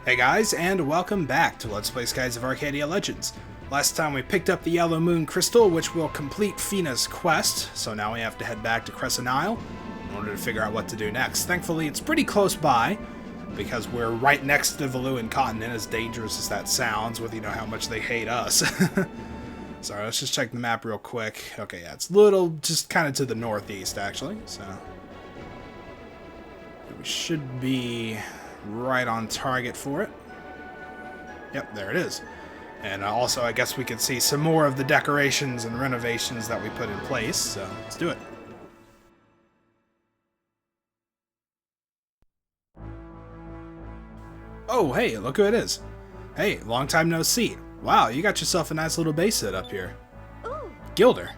Hey guys, and welcome back to Let's Play Skies of Arcadia Legends. Last time we picked up the Yellow Moon Crystal, which will complete Fina's quest, so now we have to head back to Crescent Isle in order to figure out what to do next. Thankfully, it's pretty close by, because we're right next to the Valuan continent, as dangerous as that sounds, with how much they hate us. Sorry, let's just check the map real quick. Okay, yeah, it's a little, just kind of to the northeast, actually, so we should be right on target for it. Yep, there it is. And also, I guess we could see some more of the decorations and renovations that we put in place, so let's do it. Oh, hey, look who it is. Hey, long time no see. Wow, you got yourself a nice little base set up here. Ooh. Gilder.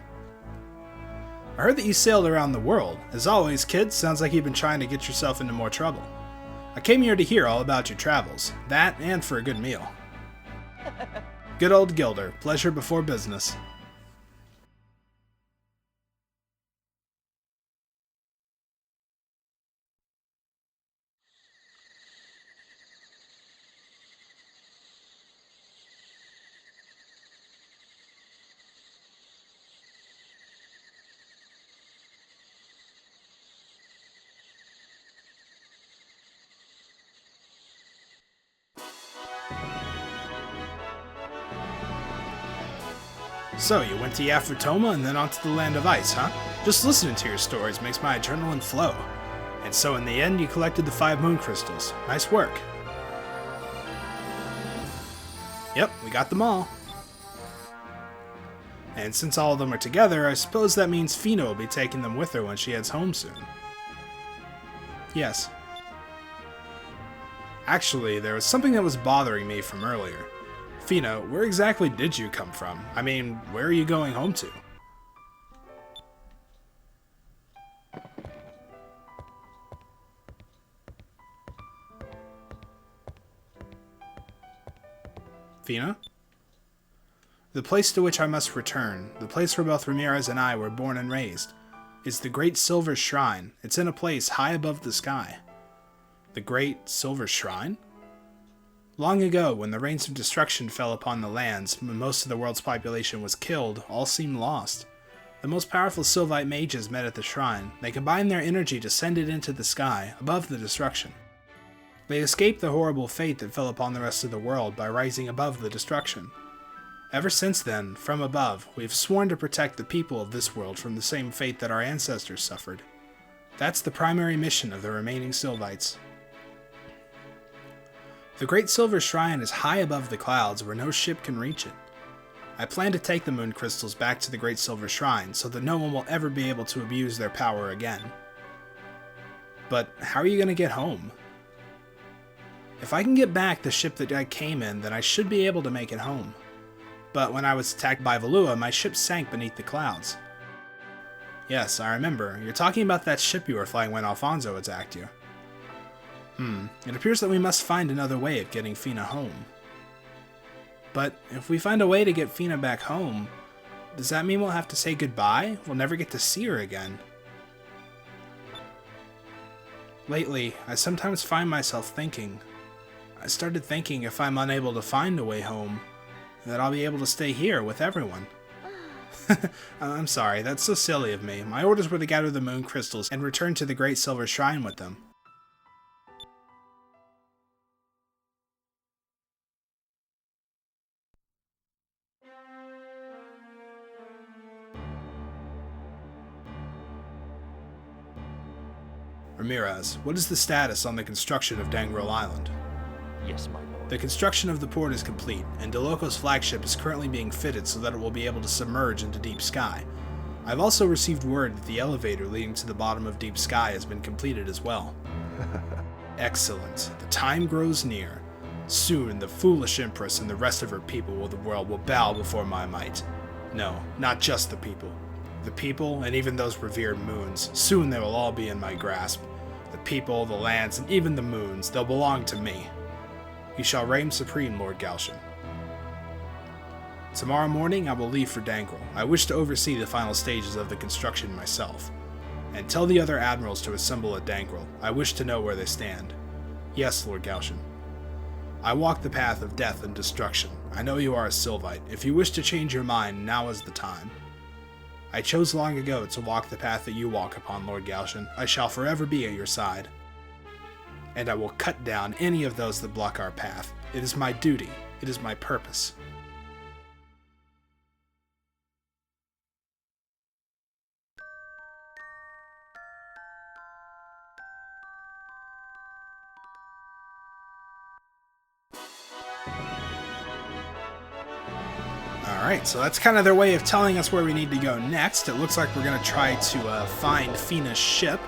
I heard that you sailed around the world. As always, kid, sounds like you've been trying to get yourself into more trouble. I came here to hear all about your travels. That, and for a good meal. Good old Gilder. Pleasure before business. So, you went to Yafutoma and then onto the Land of Ice, huh? Just listening to your stories makes my adrenaline flow. And so in the end, you collected the 5 moon crystals. Nice work. Yep, we got them all. And since all of them are together, I suppose that means Fina will be taking them with her when she heads home soon. Yes. Actually, there was something that was bothering me from earlier. Fina, where exactly did you come from? I mean, where are you going home to? Fina? The place to which I must return, the place where both Ramirez and I were born and raised, is the Great Silver Shrine. It's in a place high above the sky. The Great Silver Shrine? Long ago, when the rains of destruction fell upon the lands, when most of the world's population was killed, all seemed lost. The most powerful Sylvite mages met at the shrine. They combined their energy to send it into the sky, above the destruction. They escaped the horrible fate that fell upon the rest of the world by rising above the destruction. Ever since then, from above, we have sworn to protect the people of this world from the same fate that our ancestors suffered. That's the primary mission of the remaining Sylvites. The Great Silver Shrine is high above the clouds where no ship can reach it. I plan to take the moon crystals back to the Great Silver Shrine so that no one will ever be able to abuse their power again. But how are you going to get home? If I can get back the ship that I came in, then I should be able to make it home. But when I was attacked by Valuan, my ship sank beneath the clouds. Yes, I remember. You're talking about that ship you were flying when Alfonso attacked you. It appears that we must find another way of getting Fina home. But if we find a way to get Fina back home, does that mean we'll have to say goodbye? We'll never get to see her again. Lately, I sometimes find myself thinking. I started thinking if I'm unable to find a way home, that I'll be able to stay here with everyone. I'm sorry, that's so silly of me. My orders were to gather the moon crystals and return to the Great Silver Shrine with them. Ramirez, what is the status on the construction of Gangrel Island? Yes, my lord. The construction of the port is complete, and DeLoco's flagship is currently being fitted so that it will be able to submerge into deep sky. I've also received word that the elevator leading to the bottom of deep sky has been completed as well. Excellent. The time grows near. Soon, the foolish Empress and the rest of her people of the world will bow before my might. No, not just the people. The people, and even those revered moons, soon they will all be in my grasp. The people, the lands, and even the moons, they'll belong to me. You shall reign supreme, Lord Gaussian. Tomorrow morning I will leave for Gangrel. I wish to oversee the final stages of the construction myself. And tell the other admirals to assemble at Gangrel. I wish to know where they stand. Yes, Lord Gaussian. I walk the path of death and destruction. I know you are a Sylvite. If you wish to change your mind, now is the time. I chose long ago to walk the path that you walk upon, Lord Gaussian. I shall forever be at your side. And I will cut down any of those that block our path. It is my duty. It is my purpose. Alright, so that's kind of their way of telling us where we need to go next. It looks like we're going to try to find Fina's ship.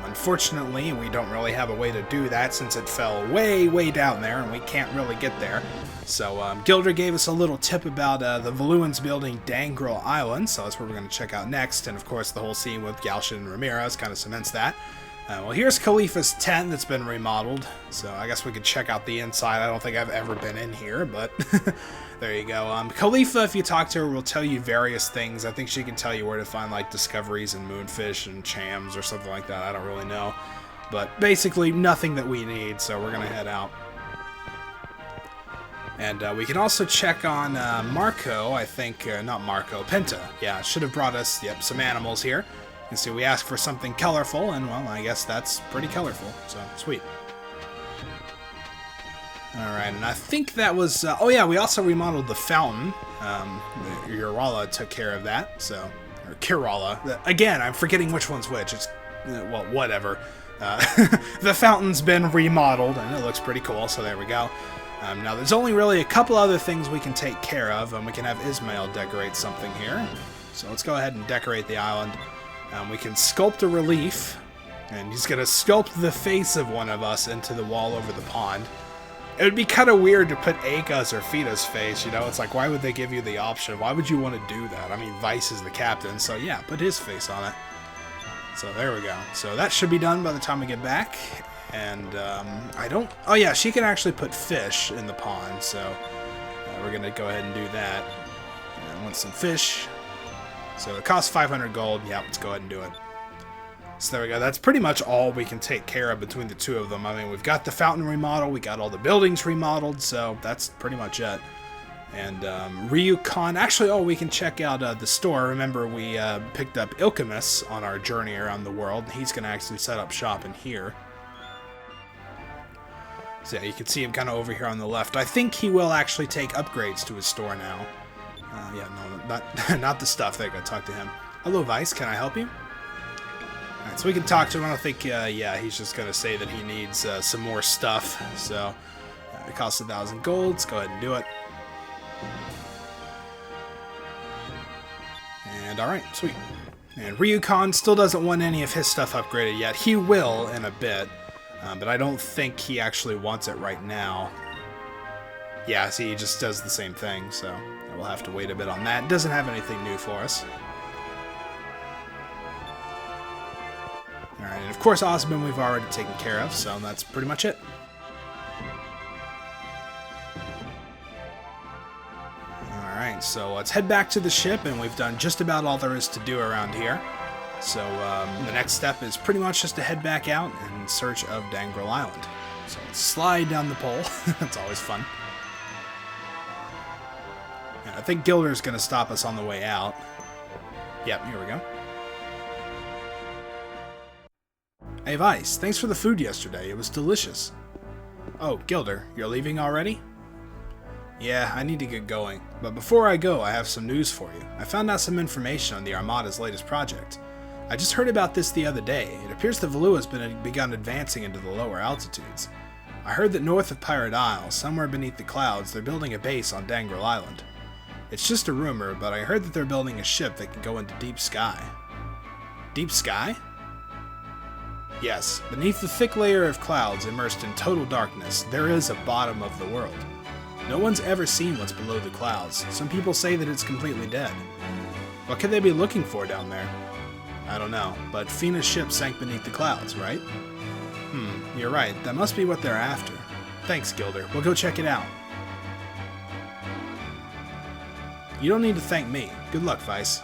Unfortunately, we don't really have a way to do that since it fell way, way down there, and we can't really get there. So Gilder gave us a little tip about the Valuans building Gangrel Island, so that's where we're going to check out next. And of course, the whole scene with Gaussian and Ramirez kind of cements that. Well, here's Khalifa's tent that's been remodeled, so I guess we could check out the inside. I don't think I've ever been in here, but there you go. Khalifa, if you talk to her, will tell you various things. I think she can tell you where to find, like, discoveries and moonfish and chams or something like that. I don't really know. But basically, nothing that we need, so we're going to head out. And we can also check on Marco, I think, not Marco, Penta. Yeah, should have brought us, some animals here. You can see we asked for something colorful, and, well, I guess that's pretty colorful, so sweet. Alright, and I think that was... oh yeah, we also remodeled the fountain. Urala took care of that, so... Or Kirala. Again, I'm forgetting which one's which. It's... well, whatever. The fountain's been remodeled, and it looks pretty cool, so there we go. Now, there's only really a couple other things we can take care of, and we can have Ismail decorate something here. So let's go ahead and decorate the island. We can sculpt a relief, and he's going to sculpt the face of one of us into the wall over the pond. It would be kind of weird to put Aka's or Fina's face, you know? It's like, why would they give you the option? Why would you want to do that? I mean, Vice is the captain, so yeah, put his face on it. So there we go. So that should be done by the time we get back. And I don't... oh yeah, she can actually put fish in the pond, so we're going to go ahead and do that. I want some fish. So it costs 500 gold. Yeah, let's go ahead and do it. So there we go. That's pretty much all we can take care of between the two of them. I mean, we've got the fountain remodeled. We got all the buildings remodeled. So that's pretty much it. And Ryukon... actually, oh, we can check out the store. Remember, we picked up Ilkamus on our journey around the world. He's going to actually set up shop in here. So yeah, you can see him kind of over here on the left. I think he will actually take upgrades to his store now. Yeah, no, not the stuff. There you go, talk to him. Hello, Vice, can I help you? Alright, so we can talk to him. I don't think, yeah, he's just going to say that he needs some more stuff. So, it costs 1,000 gold. Let's go ahead and do it. And, alright, sweet. And Ryukon still doesn't want any of his stuff upgraded yet. He will in a bit, but I don't think he actually wants it right now. Yeah, see, he just does the same thing, so we'll have to wait a bit on that. It doesn't have anything new for us. Alright, and of course Osmond we've already taken care of, so that's pretty much it. Alright, so let's head back to the ship, and we've done just about all there is to do around here. So the next step is pretty much just to head back out in search of Gangrel Island. So let's slide down the pole. That's always fun. I think Gilder's going to stop us on the way out. Yep, here we go. Hey, Vice, thanks for the food yesterday. It was delicious. Oh, Gilder, you're leaving already? Yeah, I need to get going. But before I go, I have some news for you. I found out some information on the Armada's latest project. I just heard about this the other day. It appears the Valua has begun advancing into the lower altitudes. I heard that north of Pirate Isle, somewhere beneath the clouds, they're building a base on Gangrel Island. It's just a rumor, but I heard that they're building a ship that can go into deep sky. Deep sky? Yes, beneath the thick layer of clouds immersed in total darkness, there is a bottom of the world. No one's ever seen what's below the clouds. Some people say that it's completely dead. What could they be looking for down there? I don't know, but Fina's ship sank beneath the clouds, right? You're right. That must be what they're after. Thanks, Gilder. We'll go check it out. You don't need to thank me. Good luck, Vice.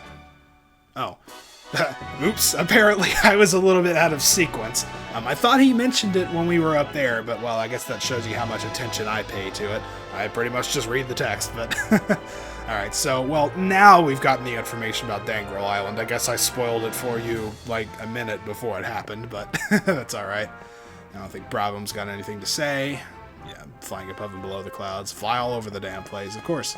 Oh. Oops, apparently I was a little bit out of sequence. I thought he mentioned it when we were up there, but, well, I guess that shows you how much attention I pay to it. I pretty much just read the text, but... Alright, so, well, now we've gotten the information about Gangrel Island. I guess I spoiled it for you, like, a minute before it happened, but that's alright. I don't think Brabham's got anything to say. Yeah, flying above and below the clouds. Fly all over the damn place, of course.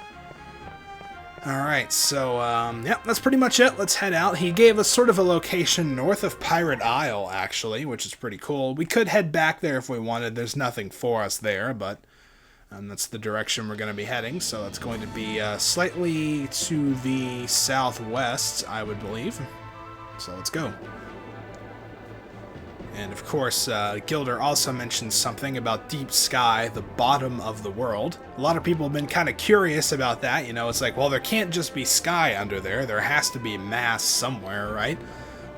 Alright, so, yeah, that's pretty much it. Let's head out. He gave us sort of a location north of Pirate Isle, actually, which is pretty cool. We could head back there if we wanted. There's nothing for us there, but that's the direction we're going to be heading. So it's going to be slightly to the southwest, I would believe. So let's go. And of course, Gilder also mentioned something about deep sky, the bottom of the world. A lot of people have been kind of curious about that. You know, it's like, well, there can't just be sky under there. There has to be mass somewhere, right?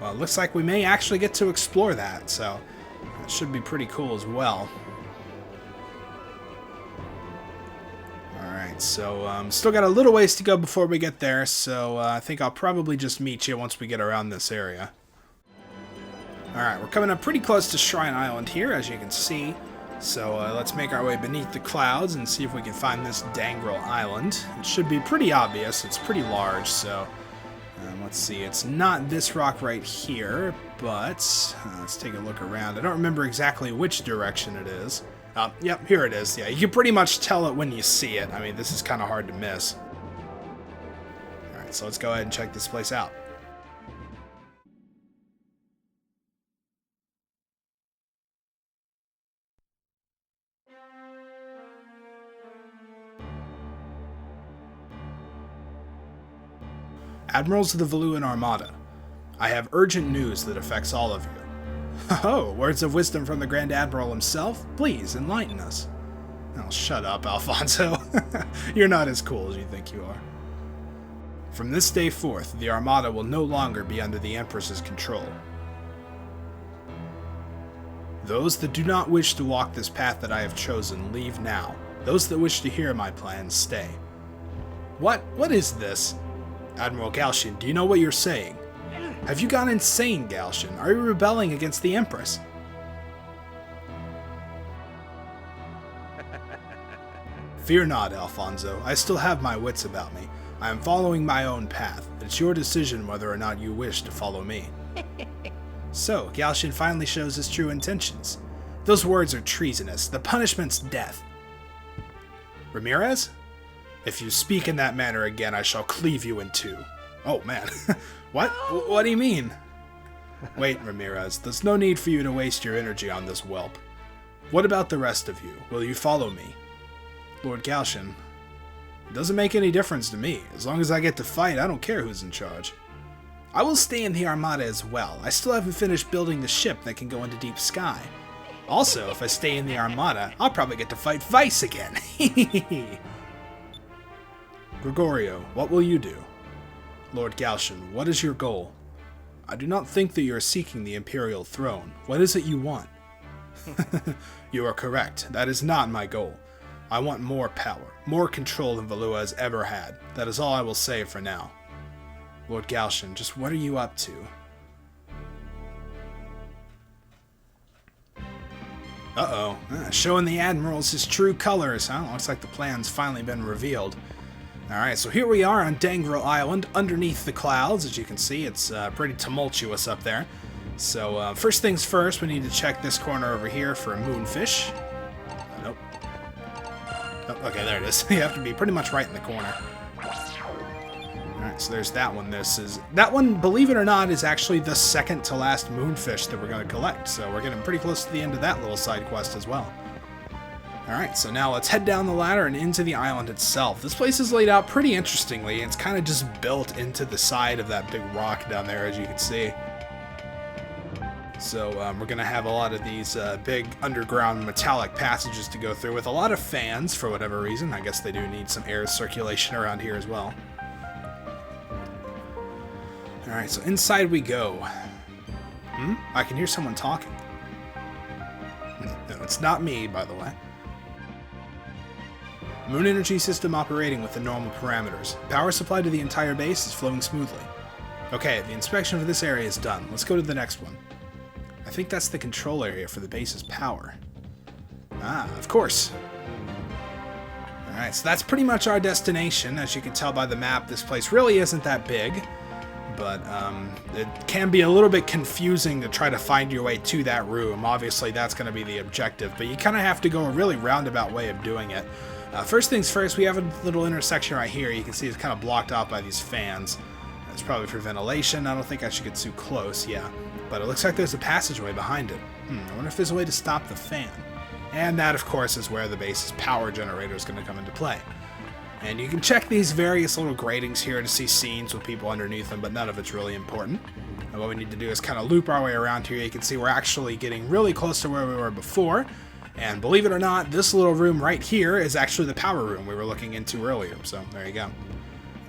Well, it looks like we may actually get to explore that, so that should be pretty cool as well. Alright, so still got a little ways to go before we get there, so I think I'll probably just meet you once we get around this area. Alright, we're coming up pretty close to Shrine Island here, as you can see. So let's make our way beneath the clouds and see if we can find this Gangrel Island. It should be pretty obvious. It's pretty large, so let's see. It's not this rock right here, but let's take a look around. I don't remember exactly which direction it is. Yep, here it is. Yeah, you can pretty much tell it when you see it. I mean, this is kind of hard to miss. Alright, so let's go ahead and check this place out. Admirals of the Valuan Armada, I have urgent news that affects all of you. Oh, words of wisdom from the Grand Admiral himself? Please, enlighten us. Oh, shut up, Alfonso. You're not as cool as you think you are. From this day forth, the Armada will no longer be under the Empress's control. Those that do not wish to walk this path that I have chosen, leave now. Those that wish to hear my plans, stay. What? What is this? Admiral Gaussian, do you know what you're saying? Have you gone insane, Gaussian? Are you rebelling against the Empress? Fear not, Alfonso. I still have my wits about me. I am following my own path. It's your decision whether or not you wish to follow me. So, Gaussian finally shows his true intentions. Those words are treasonous. The punishment's death. Ramirez? If you speak in that manner again, I shall cleave you in two. Oh, man. What? What do you mean? Wait, Ramirez. There's no need for you to waste your energy on this whelp. What about the rest of you? Will you follow me? Lord Gaussian. It doesn't make any difference to me. As long as I get to fight, I don't care who's in charge. I will stay in the Armada as well. I still haven't finished building the ship that can go into deep sky. Also, if I stay in the Armada, I'll probably get to fight Vice again. Gregorio, what will you do? Lord Gaussian, what is your goal? I do not think that you are seeking the Imperial throne. What is it you want? You are correct. That is not my goal. I want more power, more control than Valua has ever had. That is all I will say for now. Lord Gaussian, just what are you up to? Uh-oh. Showing the admirals his true colors, huh? Looks like the plan's finally been revealed. Alright, so here we are on Gangrel Island, underneath the clouds. As you can see, it's pretty tumultuous up there. So, first things first, we need to check this corner over here for a moonfish. Nope. Oh, okay, there it is. You have to be pretty much right in the corner. Alright, so there's that one. That one, believe it or not, is actually the second to last moonfish that we're going to collect. So we're getting pretty close to the end of that little side quest as well. Alright, so now let's head down the ladder and into the island itself. This place is laid out pretty interestingly. It's kind of just built into the side of that big rock down there, as you can see. So we're going to have a lot of these big underground metallic passages to go through with a lot of fans for whatever reason. I guess they do need some air circulation around here as well. Alright, so inside we go. I can hear someone talking. No, it's not me, by the way. Moon energy system operating with the normal parameters. Power supply to the entire base is flowing smoothly. Okay, the inspection for this area is done. Let's go to the next one. I think that's the control area for the base's power. Ah, of course. Alright, so that's pretty much our destination. As you can tell by the map, this place really isn't that big. But it can be a little bit confusing to try to find your way to that room. Obviously, that's going to be the objective, but you kind of have to go a really roundabout way of doing it. First things first, we have a little intersection right here. You can see it's kind of blocked off by these fans. It's probably for ventilation. I don't think I should get too close, yeah. But it looks like there's a passageway behind it. I wonder if there's a way to stop the fan. And that, of course, is where the base's power generator is going to come into play. And you can check these various little gratings here to see scenes with people underneath them, but none of it's really important. And what we need to do is kind of loop our way around here. You can see we're actually getting really close to where we were before. And believe it or not, this little room right here is actually the power room we were looking into earlier. So there you go.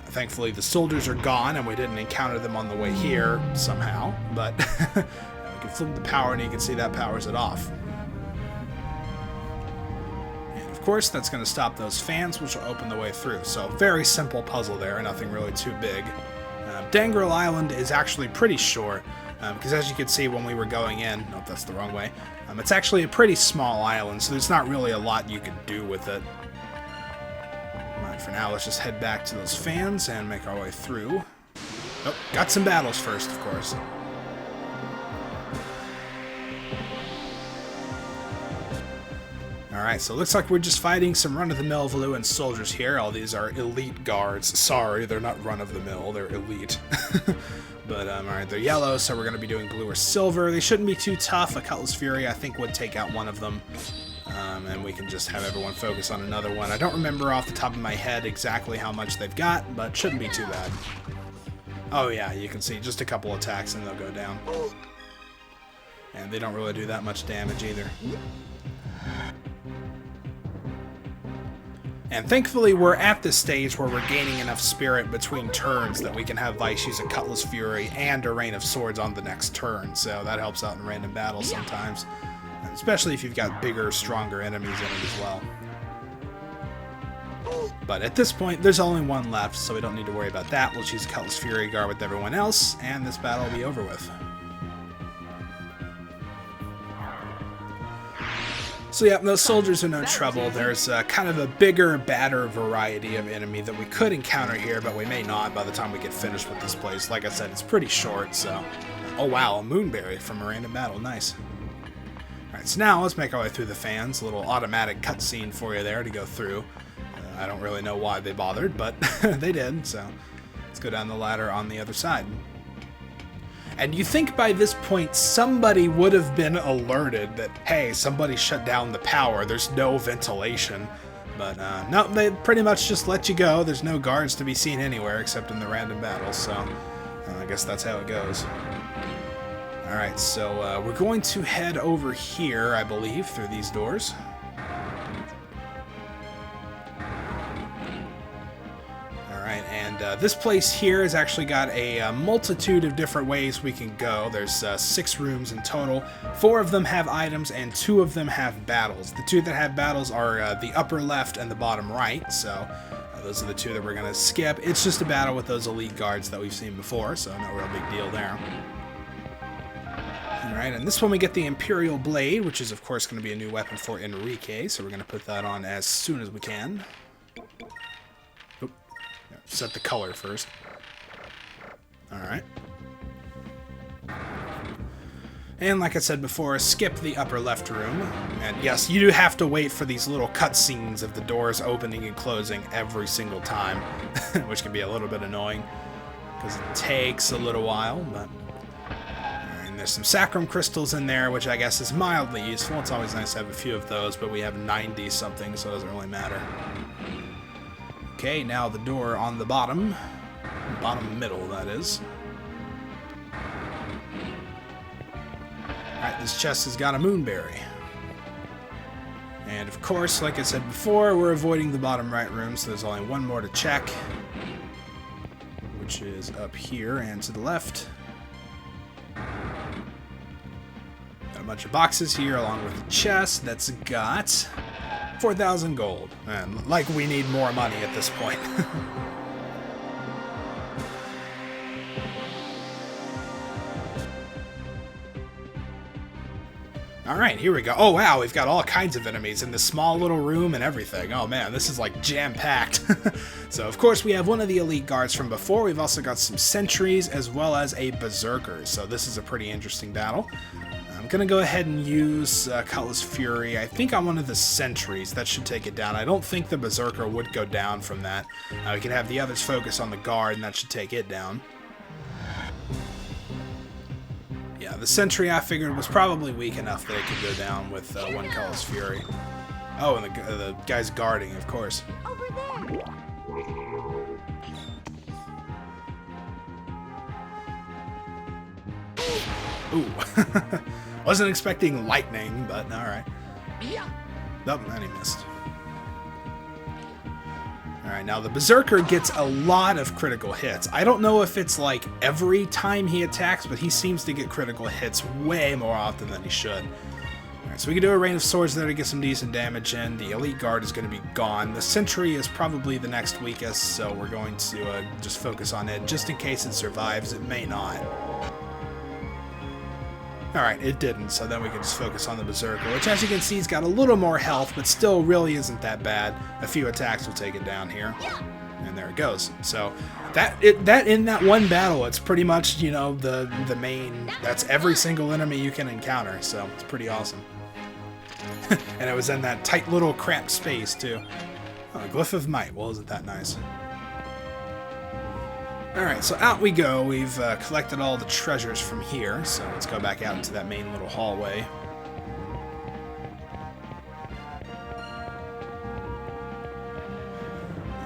Thankfully, the soldiers are gone, and we didn't encounter them on the way here somehow. But we can flip the power, and you can see that powers it off. Of course, that's going to stop those fans, which will open the way through. So, very simple puzzle there, nothing really too big. Gangrel Island is actually pretty short, because as you can see when we were going in, nope, that's the wrong way, it's actually a pretty small island, so there's not really a lot you could do with it. Alright, for now, let's just head back to those fans and make our way through. Oh, got some battles first, of course. Alright, so it looks like we're just fighting some run-of-the-mill Valuan soldiers here. All these are elite guards. Sorry, they're not run-of-the-mill, they're elite. But, alright, they're yellow, so we're going to be doing blue or silver. They shouldn't be too tough. A Cutlass Fury, I think, would take out one of them. And we can just have everyone focus on another one. I don't remember off the top of my head exactly how much they've got, but shouldn't be too bad. Oh yeah, you can see just a couple attacks and they'll go down. And they don't really do that much damage either. And thankfully, we're at this stage where we're gaining enough spirit between turns that we can have Vice use a Cutlass Fury and a Rain of Swords on the next turn, so that helps out in random battles sometimes. Especially if you've got bigger, stronger enemies in it as well. But at this point, there's only one left, so we don't need to worry about that. We'll choose Cutlass Fury guard with everyone else, and this battle will be over with. So yeah, those soldiers are no trouble. There's kind of a bigger, badder variety of enemy that we could encounter here, but we may not by the time we get finished with this place. Like I said, it's pretty short, so... Oh wow, a Moonberry from a random battle. Nice. Alright, so now let's make our way through the fans. A little automatic cutscene for you there to go through. I don't really know why they bothered, but they did, so... Let's go down the ladder on the other side. And you think by this point somebody would have been alerted that, hey, somebody shut down the power, there's no ventilation. But no, they pretty much just let you go. There's no guards to be seen anywhere except in the random battles, so I guess that's how it goes. Alright, so we're going to head over here, I believe, through these doors. And this place here has actually got a multitude of different ways we can go. There's 6 rooms in total. 4 of them have items and 2 of them have battles. The 2 that have battles are the upper left and the bottom right, so those are the 2 that we're going to skip. It's just a battle with those elite guards that we've seen before, so no real big deal there. Alright, and this one we get the Imperial Blade, which is of course going to be a new weapon for Enrique, so we're going to put that on as soon as we can. Set the color first. Alright. And like I said before, skip the upper left room. And yes, you do have to wait for these little cutscenes of the doors opening and closing every single time, which can be a little bit annoying, because it takes a little while, but... And there's some Sacrum crystals in there, which I guess is mildly useful. It's always nice to have a few of those, but we have 90 something, so it doesn't really matter. Okay, now the door on the bottom middle, that is. Alright, this chest has got a Moonberry. And of course, like I said before, we're avoiding the bottom right room, so there's only one more to check, which is up here and to the left. Got a bunch of boxes here along with the chest that's got 4,000 gold. And like we need more money at this point. Alright, here we go. Oh wow, we've got all kinds of enemies in this small little room and everything. Oh man, this is like jam-packed. So of course we have one of the elite guards from before. We've also got some sentries as well as a berserker. So this is a pretty interesting battle. I'm going to go ahead and use Cutlass Fury. I think on one of the sentries. That should take it down. I don't think the berserker would go down from that. We can have the others focus on the guard and that should take it down. Yeah, the sentry I figured was probably weak enough that it could go down with one Cutlass Fury. Oh, and the guy's guarding, of course. Over there. Ooh. Wasn't expecting lightning, but alright. Nope, and he missed. Alright, now the Berserker gets a lot of critical hits. I don't know if it's like every time he attacks, but he seems to get critical hits way more often than he should. Alright, so we can do a Rain of Swords there to get some decent damage in. The Elite Guard is going to be gone. The Sentry is probably the next weakest, so we're going to just focus on it. Just in case it survives, it may not. Alright, it didn't, so then we can just focus on the Berserker, which as you can see, he's got a little more health, but still really isn't that bad. A few attacks will take it down here. And there it goes. So, that in that one battle, it's pretty much, you know, the main, that's every single enemy you can encounter, so it's pretty awesome. And it was in that tight little cramped space, too. Oh, Glyph of Might, well, isn't that nice? Alright, so out we go. We've collected all the treasures from here, so let's go back out into that main little hallway.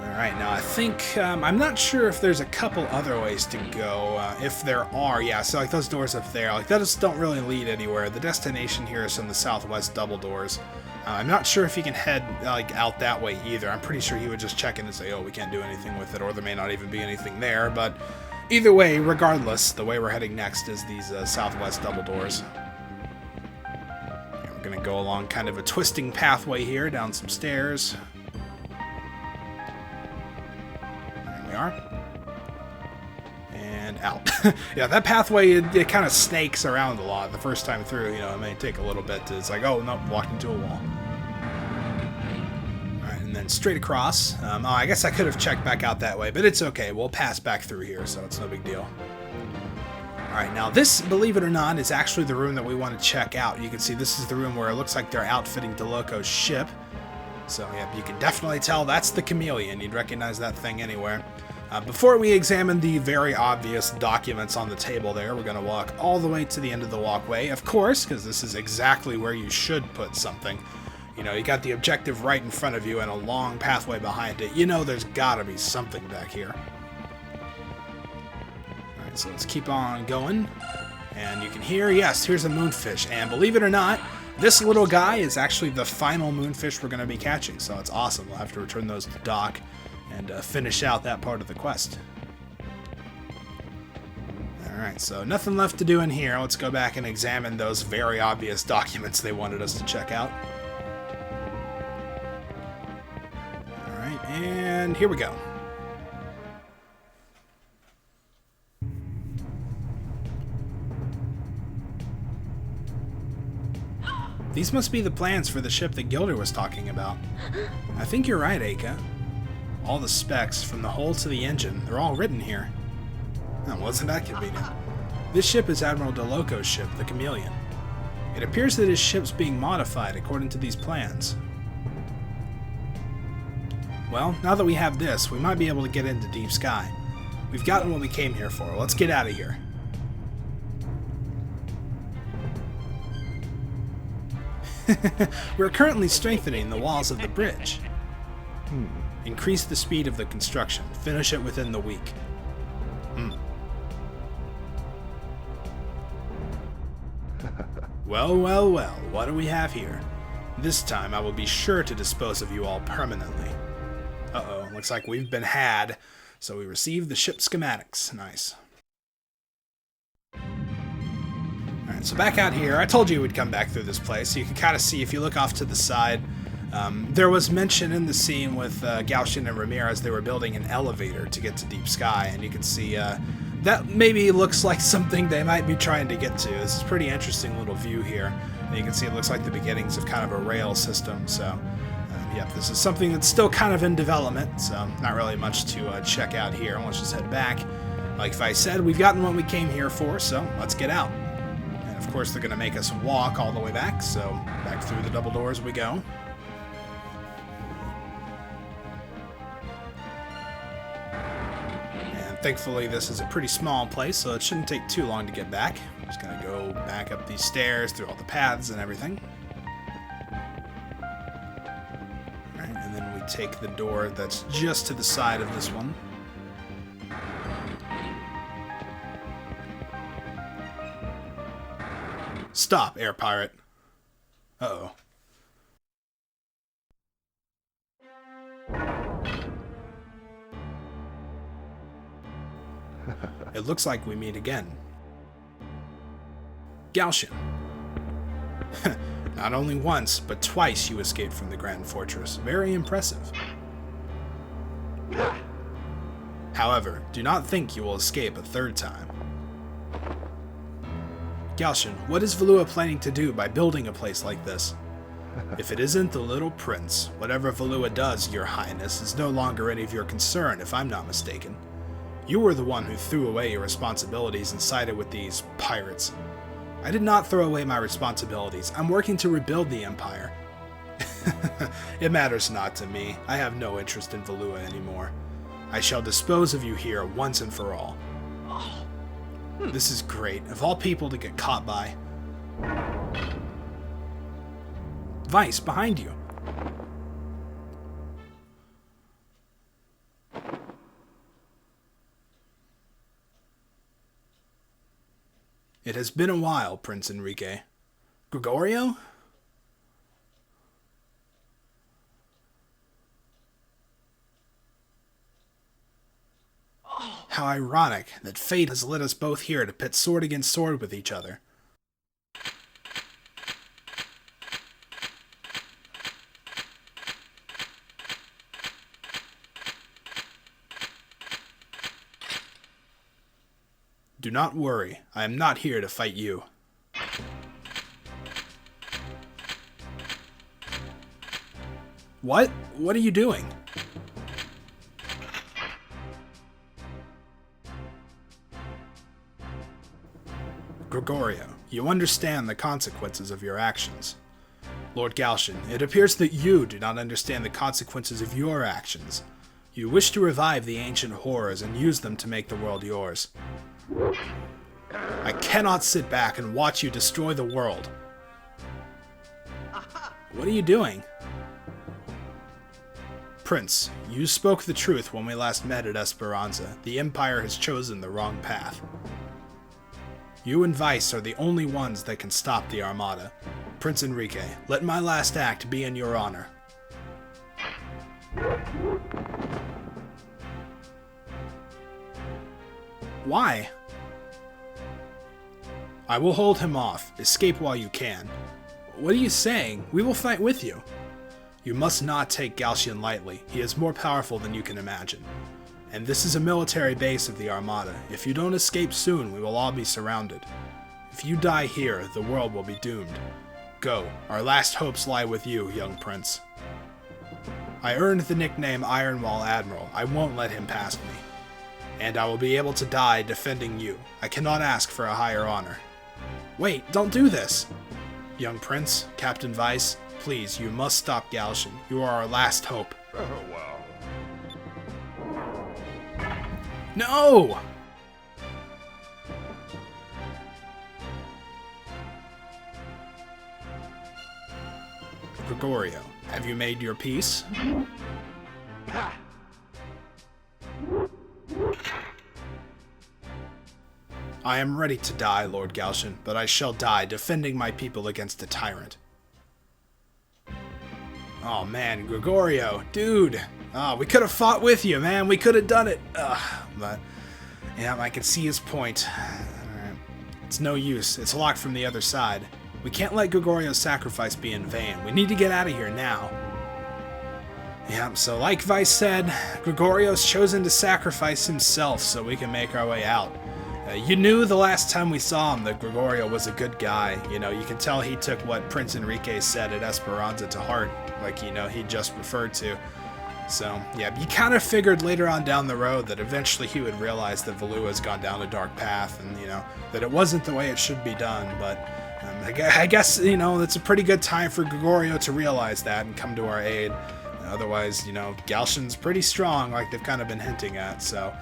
Alright, now I think, I'm not sure if there's a couple other ways to go. If there are, yeah, so like those doors up there, like those don't really lead anywhere. The destination here is from the southwest double doors. I'm not sure if he can head like out that way either. I'm pretty sure he would just check in and say, oh, we can't do anything with it, or there may not even be anything there. But either way, regardless, the way we're heading next is these southwest double doors. And we're going to go along kind of a twisting pathway here, down some stairs. There we are. And out. Yeah, that pathway, it kind of snakes around a lot the first time through. You know, it may take a little bit to, it's like, oh, no, walked into a wall. Alright, and then straight across. Oh, I guess I could have checked back out that way, but it's okay. We'll pass back through here, so it's no big deal. Alright, now this, believe it or not, is actually the room that we want to check out. You can see this is the room where it looks like they're outfitting DeLoco's ship. So, yeah, you can definitely tell that's the Chameleon. You'd recognize that thing anywhere. Before we examine the very obvious documents on the table there, we're going to walk all the way to the end of the walkway, of course, because this is exactly where you should put something. You know, you got the objective right in front of you and a long pathway behind it. You know there's got to be something back here. Alright, so let's keep on going. And you can hear, yes, here's a moonfish. And believe it or not, this little guy is actually the final moonfish we're going to be catching, so it's awesome. We'll have to return those to the dock and finish out that part of the quest. Alright, so nothing left to do in here. Let's go back and examine those very obvious documents they wanted us to check out. Alright, and here we go. These must be the plans for the ship that Gilder was talking about. I think you're right, Aka. All the specs, from the hull to the engine, they're all written here. Oh, wasn't that convenient? This ship is Admiral DeLoco's ship, the Chameleon. It appears that his ship's being modified according to these plans. Well, now that we have this, we might be able to get into deep sky. We've gotten what we came here for. Let's get out of here. We're currently strengthening the walls of the bridge. Increase the speed of the construction. Finish it within the week. Well, well, well, what do we have here? This time I will be sure to dispose of you all permanently. Uh-oh, looks like we've been had. So we received the ship schematics. Nice. Alright, so back out here, I told you we'd come back through this place, so you can kind of see if you look off to the side. There was mention in the scene with Gaussian and Ramirez, they were building an elevator to get to deep sky, and you can see that maybe looks like something they might be trying to get to. This is a pretty interesting little view here. And you can see it looks like the beginnings of kind of a rail system, so yep, this is something that's still kind of in development, so not really much to check out here. Let's just head back. Like I said, we've gotten what we came here for, so let's get out. And of course, they're going to make us walk all the way back, so back through the double doors we go. And thankfully, this is a pretty small place, so it shouldn't take too long to get back. I'm just going to go back up these stairs through all the paths and everything. And then we take the door that's just to the side of this one. Stop, air pirate. Uh-oh. It looks like we meet again. Gaussian. Not only once, but twice you escaped from the Grand Fortress. Very impressive. However, do not think you will escape a third time. Gaussian, what is Valua planning to do by building a place like this? If it isn't the Little Prince, whatever Valua does, Your Highness, is no longer any of your concern, if I'm not mistaken. You were the one who threw away your responsibilities and sided with these pirates. I did not throw away my responsibilities. I'm working to rebuild the Empire. It matters not to me. I have no interest in Valua anymore. I shall dispose of you here once and for all. This is great. Of all people to get caught by. Vice, behind you. It has been a while, Prince Enrique. Gregorio? How ironic that fate has led us both here to pit sword against sword with each other. Do not worry, I am not here to fight you. What? What are you doing? Gregorio, you understand the consequences of your actions. Lord Gaussian, it appears that you do not understand the consequences of your actions. You wish to revive the ancient horrors and use them to make the world yours. I cannot sit back and watch you destroy the world. What are you doing? Prince, you spoke the truth when we last met at Esperanza. The Empire has chosen the wrong path. You and Vice are the only ones that can stop the Armada. Prince Enrique, let my last act be in your honor. Why? I will hold him off. Escape while you can. What are you saying? We will fight with you. You must not take Gaussian lightly. He is more powerful than you can imagine. And this is a military base of the Armada. If you don't escape soon, we will all be surrounded. If you die here, the world will be doomed. Go. Our last hopes lie with you, young prince. I earned the nickname Ironwall Admiral. I won't let him past me. And I will be able to die defending you. I cannot ask for a higher honor. Wait, don't do this! Young prince, Captain Vice, please, you must stop Gaussian. You are our last hope. Oh, wow. No! Gregorio, have you made your peace? I am ready to die, Lord Gaussian, but I shall die defending my people against the tyrant. Oh man, Gregorio, dude! Oh, we could have fought with you, man. We could have done it. But yeah, I can see his point. Alright. It's no use. It's locked from the other side. We can't let Gregorio's sacrifice be in vain. We need to get out of here now. Yeah, so like Vice said, Gregorio's chosen to sacrifice himself so we can make our way out. You knew the last time we saw him that Gregorio was a good guy. You know, you can tell he took what Prince Enrique said at Esperanza to heart, like, you know, he just referred to. So, yeah, you kind of figured later on down the road that eventually he would realize that Valua's gone down a dark path and, you know, that it wasn't the way it should be done. But I guess, you know, it's a pretty good time for Gregorio to realize that and come to our aid. Otherwise, you know, Gaussian's pretty strong, like they've kind of been hinting at, so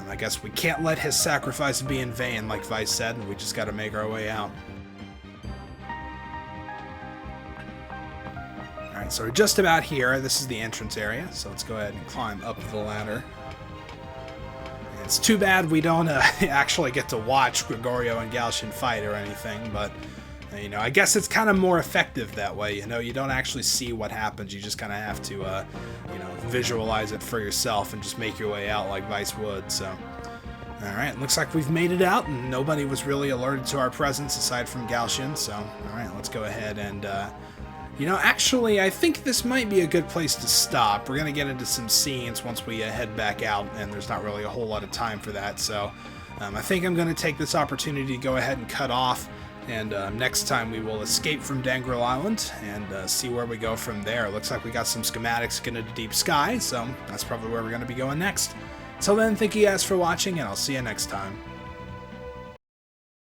I guess we can't let his sacrifice be in vain, like Vice said, and we just got to make our way out. Alright, so we're just about here. This is the entrance area, so let's go ahead and climb up the ladder. It's too bad we don't actually get to watch Gregorio and Gaussian fight or anything, but you know, I guess it's kind of more effective that way. You know, you don't actually see what happens. You just kind of have to, you know, visualize it for yourself and just make your way out like Vice would. So, all right, looks like we've made it out, and nobody was really alerted to our presence aside from Gaussian. So, all right, let's go ahead and, you know, actually, I think this might be a good place to stop. We're gonna get into some scenes once we head back out, and there's not really a whole lot of time for that. So, I think I'm gonna take this opportunity to go ahead and cut off. And next time we will escape from Gangrel Island and see where we go from there. Looks like we got some schematics getting into deep sky, so that's probably where we're going to be going next. Till then, thank you guys for watching, and I'll see you next time.